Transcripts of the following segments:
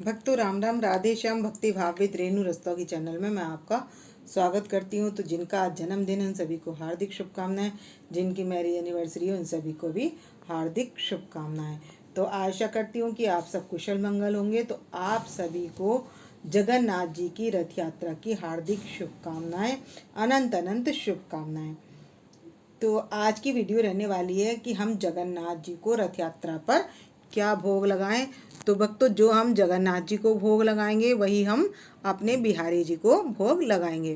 भक्तों राम राम, राधे श्याम। भक्ति भावित रेणु रस्तोगी चैनल में मैं आपका स्वागत करती हूँ। तो जिनका आज जन्मदिन है उन सभी को हार्दिक शुभकामनाएं, जिनकी मैरिज एनिवर्सरी है उन सभी को भी हार्दिक शुभकामनाएं। तो आशा करती हूँ कि आप सब कुशल मंगल होंगे। तो आप सभी को जगन्नाथ जी की रथ यात्रा की हार्दिक शुभकामनाएं, अनंत अनंत शुभकामनाएं। तो आज की वीडियो रहने वाली है कि हम जगन्नाथ जी को रथ यात्रा पर क्या भोग लगाएं। तो भक्तों, जो हम जगन्नाथ जी को भोग लगाएंगे वही हम अपने बिहारी जी को भोग लगाएंगे।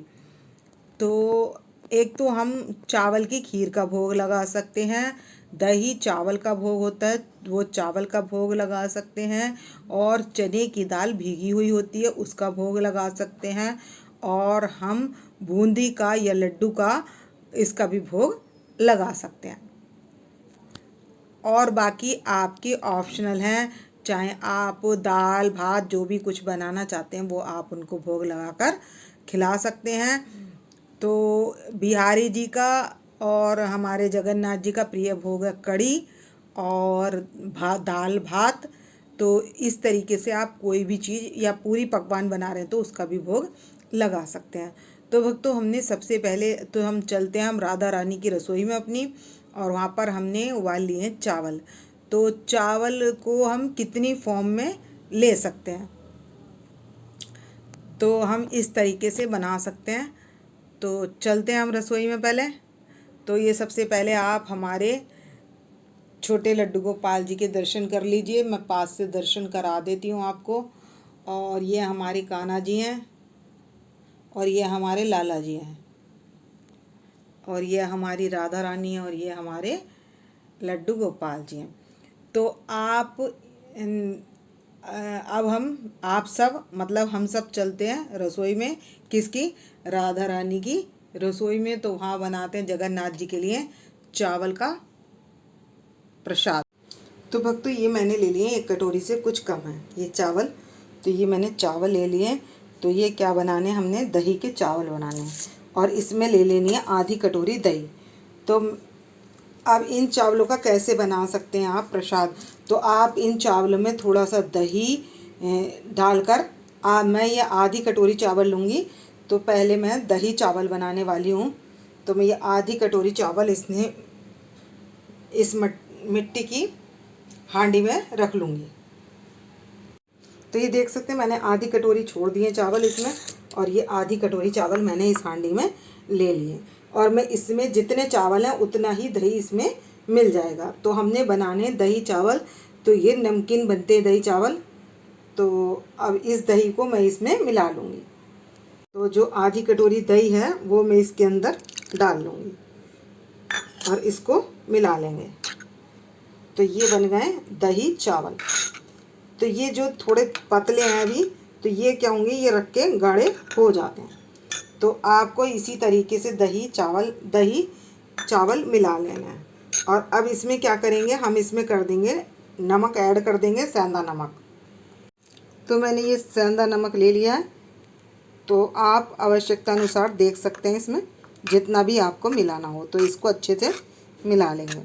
तो एक तो हम चावल की खीर का भोग लगा सकते हैं, दही चावल का भोग होता है वो चावल का भोग लगा सकते हैं, और चने की दाल भीगी हुई होती है उसका भोग लगा सकते हैं, और हम बूंदी का या लड्डू का इसका भी भोग लगा सकते हैं। और बाकी आपके ऑप्शनल हैं, चाहे आप दाल भात जो भी कुछ बनाना चाहते हैं वो आप उनको भोग लगाकर खिला सकते हैं। तो बिहारी जी का और हमारे जगन्नाथ जी का प्रिय भोग है कढ़ी और दाल भात। तो इस तरीके से आप कोई भी चीज़ या पूरी पकवान बना रहे हैं तो उसका भी भोग लगा सकते हैं। तो भक्तों, हमने सबसे पहले तो हम चलते हैं हम राधा रानी की रसोई में अपनी, और वहाँ पर हमने उबाल लिए हैं चावल। तो चावल को हम कितनी फॉर्म में ले सकते हैं तो हम इस तरीके से बना सकते हैं। तो चलते हैं हम रसोई में पहले। तो ये सबसे पहले आप हमारे छोटे लड्डू गोपाल जी के दर्शन कर लीजिए। मैं पास से दर्शन करा देती हूँ आपको। और ये हमारे कान्हा जी हैं, और ये हमारे लाला जी हैं, और ये हमारी राधा रानी है, और ये हमारे लड्डू गोपाल जी हैं। तो आप अब आप सब मतलब हम सब चलते हैं रसोई में, किसकी, राधा रानी की रसोई में। तो वहाँ बनाते हैं जगन्नाथ जी के लिए चावल का प्रसाद। तो भक्तों, ये मैंने ले लिए एक कटोरी से कुछ कम है ये चावल। तो ये मैंने चावल ले लिए। तो ये क्या बनाने, हमने दही के चावल बनाने हैं, और इसमें ले लेनी है आधी कटोरी दही। तो अब इन चावलों का कैसे बना सकते हैं आप प्रसाद। तो आप इन चावलों में थोड़ा सा दही डालकर मैं ये आधी कटोरी चावल लूँगी। तो पहले मैं दही चावल बनाने वाली हूँ। तो मैं ये आधी कटोरी चावल इस मिट्टी की हांडी में रख लूँगी। तो ये देख सकते हैं मैंने आधी कटोरी छोड़ दिए चावल इसमें, और ये आधी कटोरी चावल मैंने इस हांडी में ले लिए। और मैं इसमें जितने चावल हैं उतना ही दही इसमें मिल जाएगा। तो हमने बनाने दही चावल, तो ये नमकीन बनते हैं दही चावल। तो अब इस दही को मैं इसमें मिला लूँगी। तो जो आधी कटोरी दही है वो मैं इसके अंदर डाल लूँगी और इसको मिला लेंगे। तो ये बन गए दही चावल। तो ये जो थोड़े पतले हैं अभी, तो ये क्या होंगे, ये रख के गाढ़े हो जाते हैं। तो आपको इसी तरीके से दही चावल मिला लेना है। और अब इसमें क्या करेंगे, हम इसमें कर देंगे नमक, ऐड कर देंगे सेंधा नमक। तो मैंने ये सेंधा नमक ले लिया है। तो आप आवश्यकता अनुसार देख सकते हैं इसमें जितना भी आपको मिलाना हो। तो इसको अच्छे से मिला लेंगे।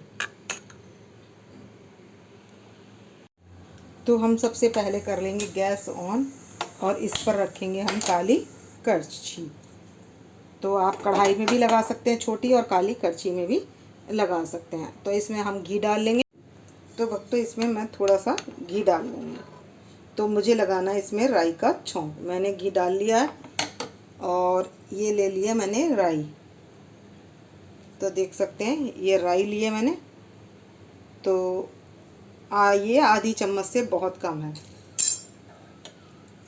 तो हम सबसे पहले कर लेंगे गैस ऑन, और इस पर रखेंगे हम काली करछी। तो आप कढ़ाई में भी लगा सकते हैं छोटी, और काली करछी में भी लगा सकते हैं। तो इसमें हम घी डाल लेंगे। तो वक्त इसमें मैं थोड़ा सा घी डाल लूँगी। तो मुझे लगाना है इसमें राई का छौंक। मैंने घी डाल लिया है, और ये ले लिया मैंने राई। तो देख सकते हैं ये राई लिए मैंने। तो ये आधी चम्मच से बहुत कम है।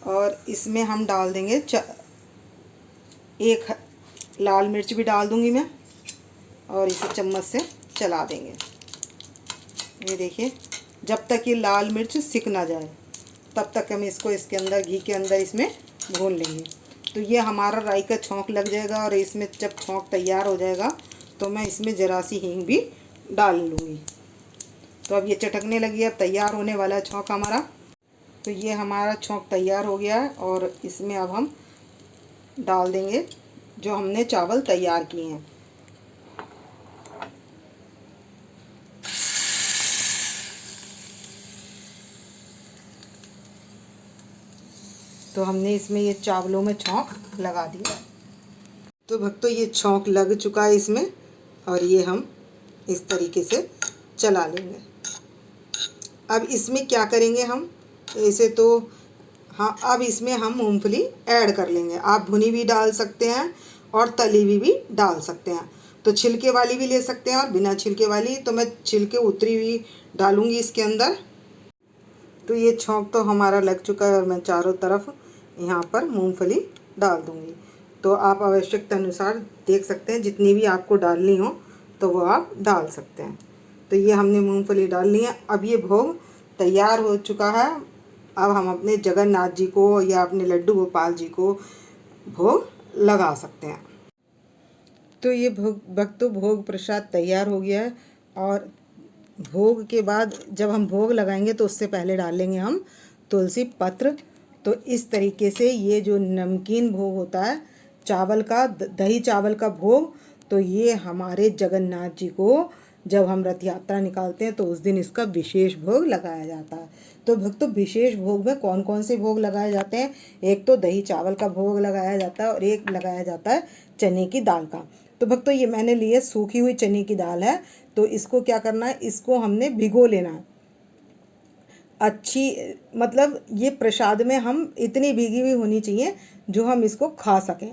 और इसमें हम डाल देंगे एक लाल मिर्च भी डाल दूंगी मैं, और इसे चम्मच से चला देंगे। ये देखिए, जब तक ये लाल मिर्च सिक ना जाए तब तक हम इसको इसके अंदर घी के अंदर इसमें भून लेंगे। तो ये हमारा राई का छौंक लग जाएगा, और इसमें जब छौंक तैयार हो जाएगा तो मैं इसमें ज़रा सी हींग भी डाल लूँगी। तो अब ये चटकने लगी है, अब तैयार होने वाला है छौंक हमारा। तो ये हमारा छौंक तैयार हो गया है, और इसमें अब हम डाल देंगे जो हमने चावल तैयार किए हैं। तो हमने इसमें ये चावलों में छौंक लगा दिया। तो भक्तों ये छौंक लग चुका है इसमें, और ये हम इस तरीके से चला लेंगे। अब इसमें क्या करेंगे हम, ऐसे तो हाँ, अब इसमें हम मूंगफली ऐड कर लेंगे। आप भुनी भी डाल सकते हैं और तली भी डाल सकते हैं। तो छिलके वाली भी ले सकते हैं और बिना छिलके वाली। तो मैं छिलके उतरी हुई डालूंगी इसके अंदर। तो ये छौंक तो हमारा लग चुका है और मैं चारों तरफ यहाँ पर मूंगफली डाल दूँगी। तो आप आवश्यकता अनुसार देख सकते हैं, जितनी भी आपको डालनी हो तो वो आप डाल सकते हैं। तो ये हमने मूंगफली डाल ली है। अब ये भोग तैयार हो चुका है। अब हम अपने जगन्नाथ जी को या अपने लड्डू गोपाल जी को भोग लगा सकते हैं। तो ये भक्तों भोग प्रसाद तैयार हो गया है। और भोग के बाद जब हम भोग लगाएंगे तो उससे पहले डालेंगे हम तुलसी पत्र। तो इस तरीके से ये जो नमकीन भोग होता है चावल का, दही चावल का भोग, तो ये हमारे जगन्नाथ जी को जब हम रथ यात्रा निकालते हैं तो उस दिन इसका विशेष भोग लगाया जाता है। तो भक्तों विशेष भोग में कौन कौन से भोग लगाए जाते हैं? एक तो दही चावल का भोग लगाया जाता है और एक लगाया जाता है चने की दाल का। तो भक्तों ये मैंने लिए सूखी हुई चने की दाल है। तो इसको क्या करना है, इसको हमने भिगो लेना है अच्छी, मतलब ये प्रसाद में हम इतनी भीगी हुई होनी चाहिए जो हम इसको खा सकें।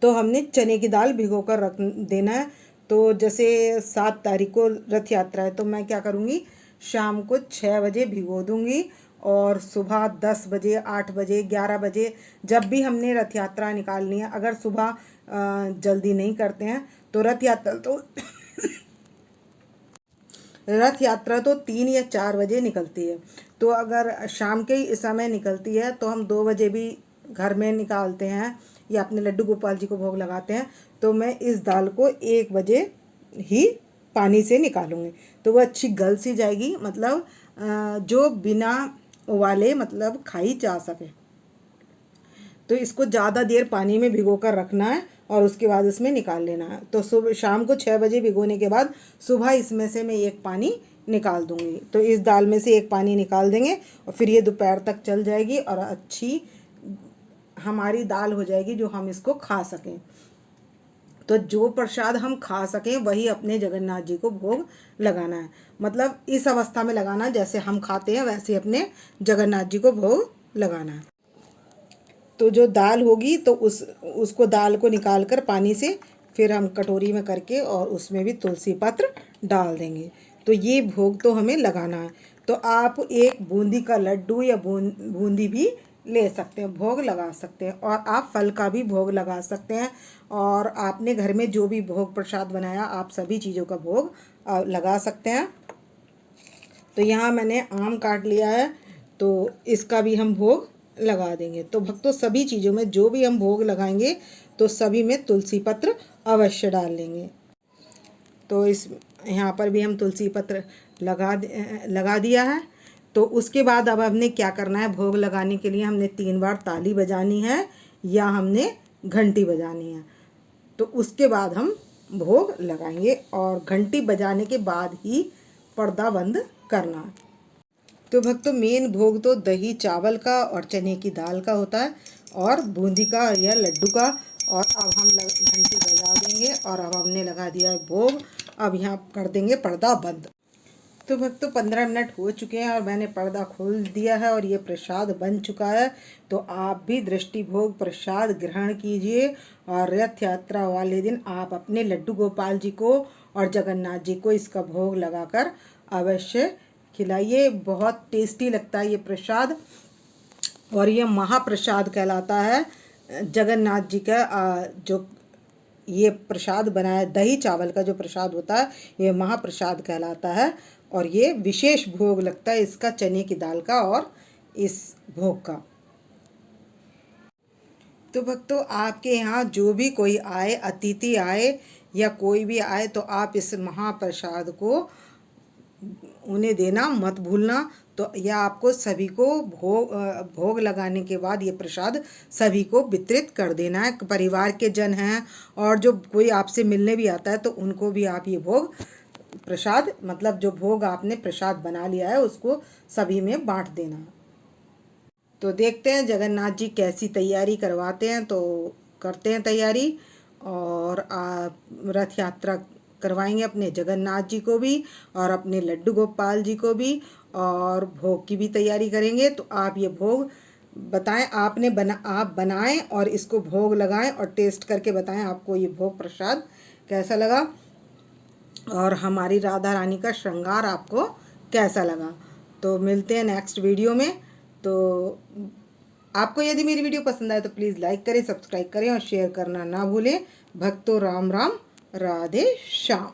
तो हमने चने की दाल भिगो कर रख देना है। तो जैसे 7 तारीख को रथ यात्रा है तो मैं क्या करूँगी, शाम को 6 बजे भिगो दूँगी और सुबह 10 बजे, 8 बजे, 11 बजे जब भी हमने रथ यात्रा निकालनी है, अगर सुबह जल्दी नहीं करते हैं तो रथ यात्रा तो 3 या 4 बजे निकलती है। तो अगर शाम के ही समय निकलती है तो हम 2 बजे भी घर में निकालते हैं या अपने लड्डू गोपाल जी को भोग लगाते हैं। तो मैं इस दाल को 1 बजे ही पानी से निकालूंगी। तो वो अच्छी गल सी जाएगी, मतलब जो बिना उबाले मतलब खाई जा सके। तो इसको ज़्यादा देर पानी में भिगो कर रखना है और उसके बाद इसमें निकाल लेना है। तो सुबह शाम को 6 बजे भिगोने के बाद सुबह इसमें से मैं 1 पानी निकाल दूंगी। तो इस दाल में से 1 पानी निकाल देंगे और फिर ये दोपहर तक चल जाएगी और अच्छी हमारी दाल हो जाएगी जो हम इसको खा सकें। तो जो प्रसाद हम खा सकें वही अपने जगन्नाथ जी को भोग लगाना है। मतलब इस अवस्था में लगाना, जैसे हम खाते हैं वैसे अपने जगन्नाथ जी को भोग लगाना है। तो जो दाल होगी तो उसको दाल को निकाल कर पानी से फिर हम कटोरी में करके और उसमें भी तुलसी पत्र डाल देंगे। तो ये भोग तो हमें लगाना है। तो आप एक बूंदी का लड्डू या बूंदी भी ले सकते हैं, भोग लगा सकते हैं। और आप फल का भी भोग लगा सकते हैं। और आपने घर में जो भी भोग प्रसाद बनाया आप सभी चीज़ों का भोग लगा सकते हैं। तो यहाँ मैंने आम काट लिया है तो इसका भी हम भोग लगा देंगे। तो भक्तों सभी चीज़ों में जो भी हम भोग लगाएंगे तो सभी में तुलसी पत्र अवश्य डाल लेंगे। तो इस यहाँ पर भी हम तुलसी पत्र लगा दिया है। तो उसके बाद अब हमने क्या करना है, भोग लगाने के लिए हमने 3 बार ताली बजानी है या हमने घंटी बजानी है। तो उसके बाद हम भोग लगाएंगे और घंटी बजाने के बाद ही पर्दा बंद करना है। तो भक्तों मेन भोग तो दही चावल का और चने की दाल का होता है और बूंदी का या लड्डू का। और अब हम घंटी बजा देंगे और अब हमने लगा दिया है भोग। अब यहाँ कर देंगे पर्दा बंद। तो भक्तों 15 मिनट हो चुके हैं और मैंने पर्दा खोल दिया है और ये प्रसाद बन चुका है। तो आप भी दृष्टि भोग प्रसाद ग्रहण कीजिए और रथ यात्रा वाले दिन आप अपने लड्डू गोपाल जी को और जगन्नाथ जी को इसका भोग लगाकर अवश्य खिलाइए। बहुत टेस्टी लगता है ये प्रसाद और ये महाप्रसाद कहलाता है। जगन्नाथ जी का जो ये प्रसाद बनाया दही चावल का जो प्रसाद होता है ये महाप्रसाद कहलाता है और ये विशेष भोग लगता है इसका, चने की दाल का और इस भोग का। तो भक्तों आपके यहाँ जो भी कोई आए, अतिथि आए या कोई भी आए तो आप इस महाप्रसाद को उन्हें देना मत भूलना। तो यह आपको सभी को भोग लगाने के बाद ये प्रसाद सभी को वितरित कर देना है। परिवार के जन हैं और जो कोई आपसे मिलने भी आता है तो उनको भी आप ये भोग प्रसाद, मतलब जो भोग आपने प्रसाद बना लिया है उसको सभी में बांट देना। तो देखते हैं जगन्नाथ जी कैसी तैयारी करवाते हैं, तो करते हैं तैयारी। और रथ यात्रा करवाएंगे अपने जगन्नाथ जी को भी और अपने लड्डू गोपाल जी को भी, और भोग की भी तैयारी करेंगे। तो आप ये भोग बताएं, आप बनाएं और इसको भोग लगाएं और टेस्ट करके बताएं आपको ये भोग प्रसाद कैसा लगा, और हमारी राधा रानी का श्रृंगार आपको कैसा लगा। तो मिलते हैं नेक्स्ट वीडियो में। तो आपको यदि मेरी वीडियो पसंद आए तो प्लीज़ लाइक करें, सब्सक्राइब करें और शेयर करना ना भूलें। भक्तों राम राम, राधे श्याम।